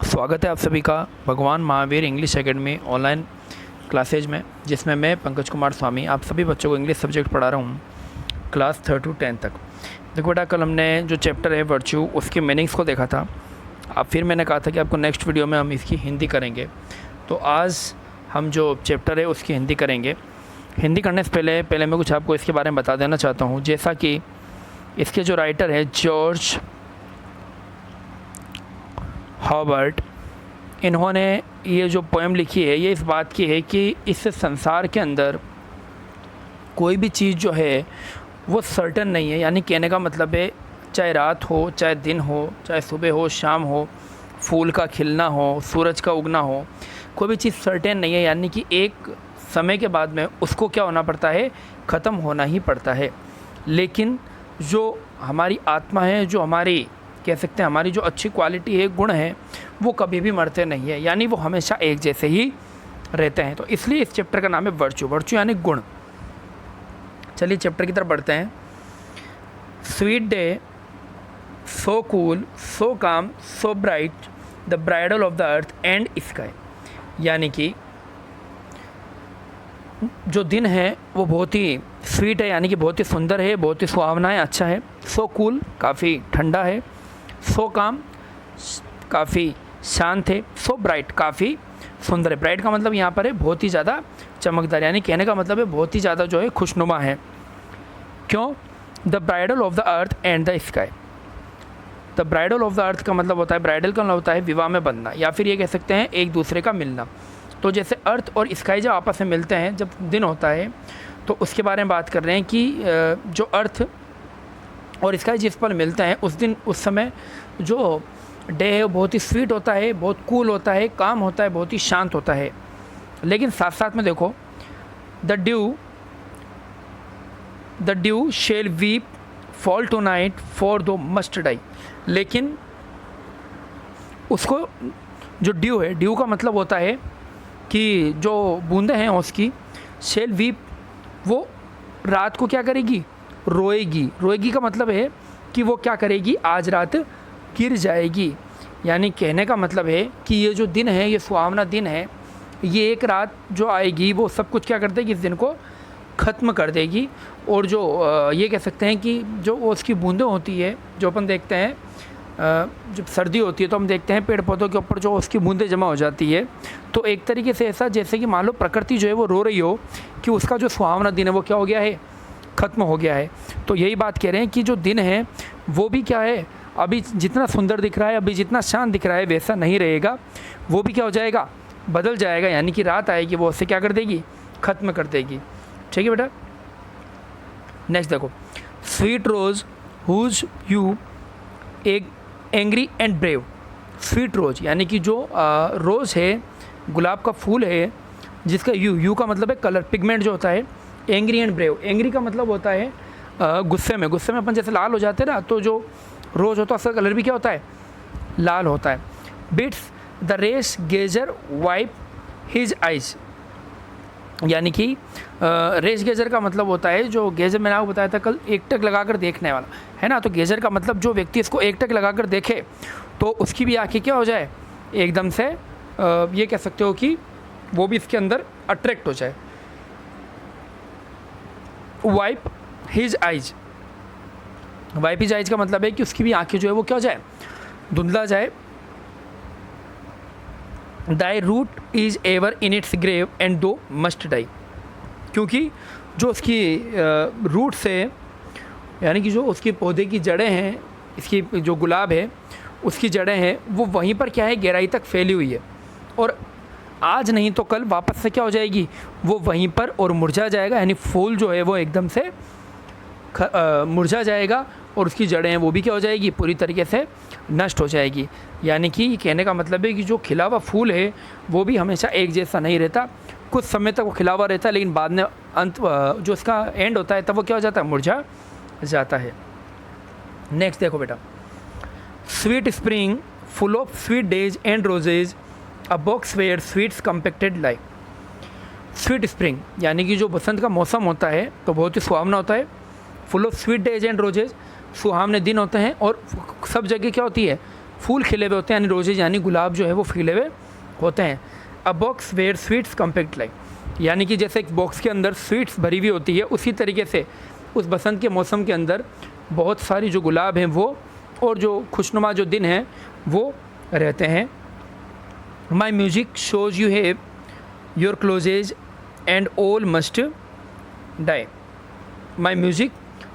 स्वागत है आप सभी का भगवान Mahavir English academy online classes में, जिसमें मैं पंकज कुमार स्वामी आप सभी बच्चों को इंग्लिश सब्जेक्ट पढ़ा रहा हूँ क्लास 3 to 10 तक। देखो बेटा, कल हमने जो चैप्टर है वर्च्यू, उसके मीनिंग्स को देखा था। अब फिर मैंने कहा था कि आपको नेक्स्ट वीडियो में हम इसकी हिंदी करेंगे, तो आज हम जो चैप्टर है उसकी हिंदी करेंगे। हिंदी करने से पहले मैं कुछ आपको इसके बारे में बता देना चाहता हूँ। जैसा कि इसके जो राइटर है जॉर्ज हॉबर्ट, इन्होंने ये जो पोएम लिखी है ये इस बात की है कि इस संसार के अंदर कोई भी चीज़ जो है वो सर्टन नहीं है। यानी कहने का मतलब है, चाहे रात हो, चाहे दिन हो, चाहे सुबह हो, शाम हो, फूल का खिलना हो, सूरज का उगना हो, कोई भी चीज़ सर्टेन नहीं है। यानी कि एक समय के बाद में उसको क्या होना पड़ता है, ख़त्म होना ही पड़ता है। लेकिन जो हमारी आत्मा है, जो हमारी कह सकते हैं हमारी जो अच्छी क्वालिटी है, गुण है, वो कभी भी मरते नहीं है। यानी वो हमेशा एक जैसे ही रहते हैं। तो इसलिए इस चैप्टर का नाम है वर्च्यू। वर्च्यू यानी गुण। चलिए चैप्टर की तरफ बढ़ते हैं। स्वीट डे, सो कूल, सो काम, so bright, the bridal of the earth and sky. यानी कि जो दिन है वो बहुत ही स्वीट है, यानी कि बहुत ही सुंदर है, बहुत ही सुहावना है, अच्छा है। सो कूल, काफ़ी ठंडा है। सो काम, काफ़ी शांत है। सो ब्राइट, काफ़ी सुंदर है। ब्राइट का मतलब यहाँ पर है बहुत ही ज़्यादा चमकदार, यानी कहने का मतलब है बहुत ही ज़्यादा जो है खुशनुमा है। क्यों? The bridal of the earth and the sky. The bridal of the earth का मतलब होता है, ब्राइडल का मतलब होता है विवाह में बंधना, या फिर ये कह सकते हैं एक दूसरे का मिलना। तो जैसे अर्थ और स्काई जब आपस में मिलते हैं, जब दिन होता है, तो उसके बारे में बात कर रहे हैं कि जो अर्थ और स्काई जिस पर मिलते हैं उस दिन, उस समय जो डे है वो बहुत ही स्वीट होता है, बहुत कूल होता है, काम होता है, बहुत ही शांत होता है। लेकिन साथ साथ में देखो, the dew shall weep fall tonight for thou must die. लेकिन उसको जो ड्यू है, ड्यू का मतलब होता है कि जो बूंदें हैं उसकी, शेल वीप, वो रात को क्या करेगी, रोएगी। रोएगी का मतलब है कि वो क्या करेगी, आज रात गिर जाएगी। यानी कहने का मतलब है कि ये जो दिन है, ये सुहावना दिन है, ये एक रात जो आएगी वो सब कुछ क्या कर देगी, इस दिन को ख़त्म कर देगी। और जो ये कह सकते हैं कि जो उसकी बूंदें होती है, जो अपन देखते हैं जब सर्दी होती है तो हम देखते हैं पेड़ पौधों के ऊपर जो उसकी बूंदें जमा हो जाती है। तो एक तरीके से ऐसा जैसे कि मान लो प्रकृति जो है वो रो रही हो कि उसका जो सुहावना दिन है वो क्या हो गया है, ख़त्म हो गया है। तो यही बात कह रहे हैं कि जो दिन है वो भी क्या है, अभी जितना सुंदर दिख रहा है, अभी जितना शांत दिख रहा है, वैसा नहीं रहेगा, वो भी क्या हो जाएगा, बदल जाएगा। यानी कि रात आएगी, वो उससे क्या कर देगी, ख़त्म कर देगी। ठीक है बेटा। नेक्स्ट देखो, स्वीट रोज़ हुज यू एक एंग्री एंड ब्रेव। स्वीट रोज़ यानी कि जो रोज़ है, गुलाब का फूल है, जिसका यू का मतलब है कलर, पिगमेंट जो होता है। एंग्री एंड ब्रेव, एंग्री का मतलब होता है गुस्से में अपन जैसे लाल हो जाते हैं ना, तो जो रोज़ होता है उसका कलर भी क्या होता है, लाल होता है। Bids the rash gazer wipe his eyes. यानी कि रेस गेजर का मतलब होता है, जो गेजर मैंने आपको बताया था कल, एकटक लगाकर देखने वाला है ना। तो गेजर का मतलब जो व्यक्ति इसको एकटक लगाकर देखे तो उसकी भी आंखें क्या हो जाए, एकदम से ये कह सकते हो कि वो भी इसके अंदर अट्रैक्ट हो जाए। Wipe his eyes, wipe his eyes का मतलब है कि उसकी भी आंखें जो है वो क्या हो जाए, धुंधला जाए। Thy root is ever in its grave and thou must die. क्योंकि जो उसकी रूट से, यानी कि जो उसके पौधे की जड़ें हैं, इसकी जो गुलाब है उसकी जड़ें हैं, वो वहीं पर क्या है, गहराई तक फैली हुई है। और आज नहीं तो कल वापस से क्या हो जाएगी, वो वहीं पर और मुरझा जाएगा। यानी फूल जो है वो एकदम से मुरझा जाएगा और उसकी जड़ें हैं वो भी क्या हो जाएगी, पूरी तरीके से नष्ट हो जाएगी। यानी कि कहने का मतलब है कि जो खिला हुआ फूल है वो भी हमेशा एक जैसा नहीं रहता। कुछ समय तक वो खिला हुआ रहता है, लेकिन बाद में अंत जो उसका एंड होता है तब वो क्या हो जाता है, मुरझा जाता है। नेक्स्ट देखो बेटा, sweet spring full of sweet days and roses, a box where sweets compacted lie. Sweet spring यानी कि जो बसंत का मौसम होता है तो बहुत ही सुहावना होता है। Full of sweet days and roses, सुहावने दिन होते हैं और सब जगह क्या होती है, फूल खिले हुए होते हैं, यानी रोजेज यानी गुलाब जो है वो खिले हुए होते हैं। A box where sweets compact like, यानी कि जैसे एक बॉक्स के अंदर स्वीट्स भरी हुई होती है, उसी तरीके से उस बसंत के मौसम के अंदर बहुत सारी जो गुलाब हैं वो और जो खुशनुमा जो दिन हैं वो रहते हैं। My music shows you have your closes and all must die. My music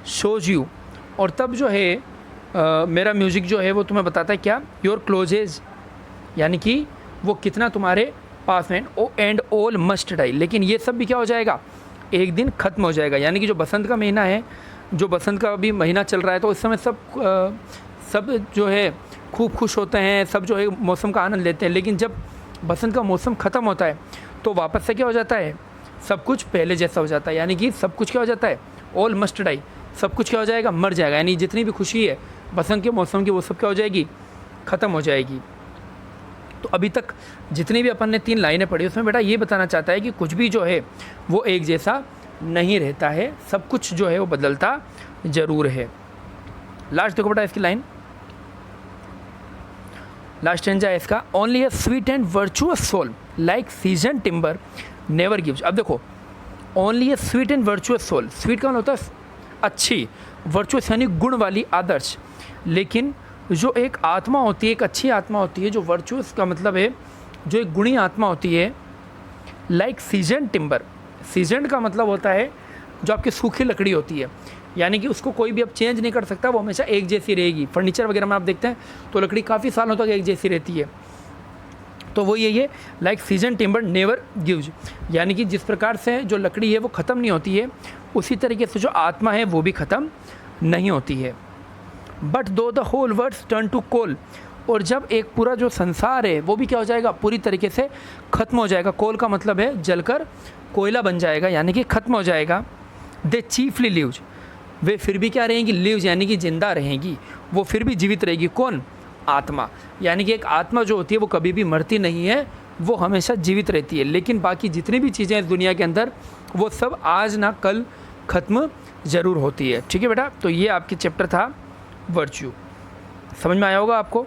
shows you, और तब जो है मेरा म्यूज़िक जो है वो तुम्हें बताता है क्या, योर क्लोजेज, यानी कि वो कितना तुम्हारे पास में, oh and all must die, लेकिन ये सब भी क्या हो जाएगा, एक दिन ख़त्म हो जाएगा। यानी कि जो बसंत का महीना है, जो बसंत का अभी महीना चल रहा है, तो इस समय सब जो है खूब खुश होते हैं, सब जो है मौसम का आनंद लेते हैं, लेकिन जब बसंत का मौसम ख़त्म होता है तो वापस से क्या हो जाता है, सब कुछ पहले जैसा हो जाता है। यानी कि सब कुछ क्या हो जाता है, ऑल मस्ट डाई, सब कुछ क्या हो जाएगा, मर जाएगा। यानी जितनी भी खुशी है बसंत के मौसम की वो सब क्या हो जाएगी, ख़त्म हो जाएगी। तो अभी तक जितनी भी अपन ने 3 लाइनें पढ़ी उसमें बेटा ये बताना चाहता है कि कुछ भी जो है वो एक जैसा नहीं रहता है, सब कुछ जो है वो बदलता ज़रूर है। लास्ट देखो बेटा इसकी लाइन, लास्ट स्टैंजा है इसका, only a sweet and virtuous soul like season timber never gives. अब देखो, only a sweet and virtuous soul, sweet का मतलब होता है अच्छी, वर्चुअस यानी गुण वाली, आदर्श, लेकिन जो एक आत्मा होती है, एक अच्छी आत्मा होती है, जो वर्चुअस का मतलब है जो एक गुणी आत्मा होती है, लाइक सीजन टिम्बर, सीजन का मतलब होता है जो आपकी सूखी लकड़ी होती है, यानी कि उसको कोई भी अब चेंज नहीं कर सकता, वो हमेशा एक जैसी रहेगी। फर्नीचर वगैरह में आप देखते हैं तो लकड़ी काफ़ी सालों तक एक जैसी रहती है, तो वो यही है, like season timber never gives, यानी कि जिस प्रकार से जो लकड़ी है वो ख़त्म नहीं होती है, उसी तरीके से जो आत्मा है वो भी ख़त्म नहीं होती है। But though the whole world turn to coal, और जब एक पूरा जो संसार है वो भी क्या हो जाएगा, पूरी तरीके से ख़त्म हो जाएगा। कोल का मतलब है जलकर कोयला बन जाएगा, यानी कि ख़त्म हो जाएगा। दे चीफली लिव्स, वे फिर भी क्या रहेंगी, लिव्स यानी कि जिंदा रहेंगी, वो फिर भी जीवित रहेगी। कौन, आत्मा, यानी कि एक आत्मा जो होती है वो कभी भी मरती नहीं है, वो हमेशा जीवित रहती है। लेकिन बाकी जितनी भी चीज़ें इस दुनिया के अंदर वो सब आज ना कल ख़त्म ज़रूर होती है। ठीक है बेटा, तो ये आपके चैप्टर था वर्च्यू, समझ में आया होगा आपको।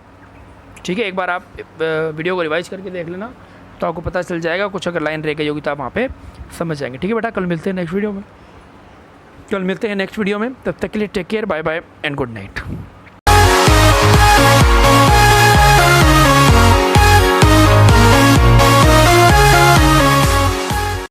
ठीक है, एक बार आप वीडियो को रिवाइज करके देख लेना तो आपको पता चल जाएगा, कुछ अगर लाइन रह गई होगी तो आप वहाँ पे समझ जाएंगे। ठीक है बेटा, कल मिलते हैं नेक्स्ट वीडियो में, तब तक के लिए take care, bye bye and good night.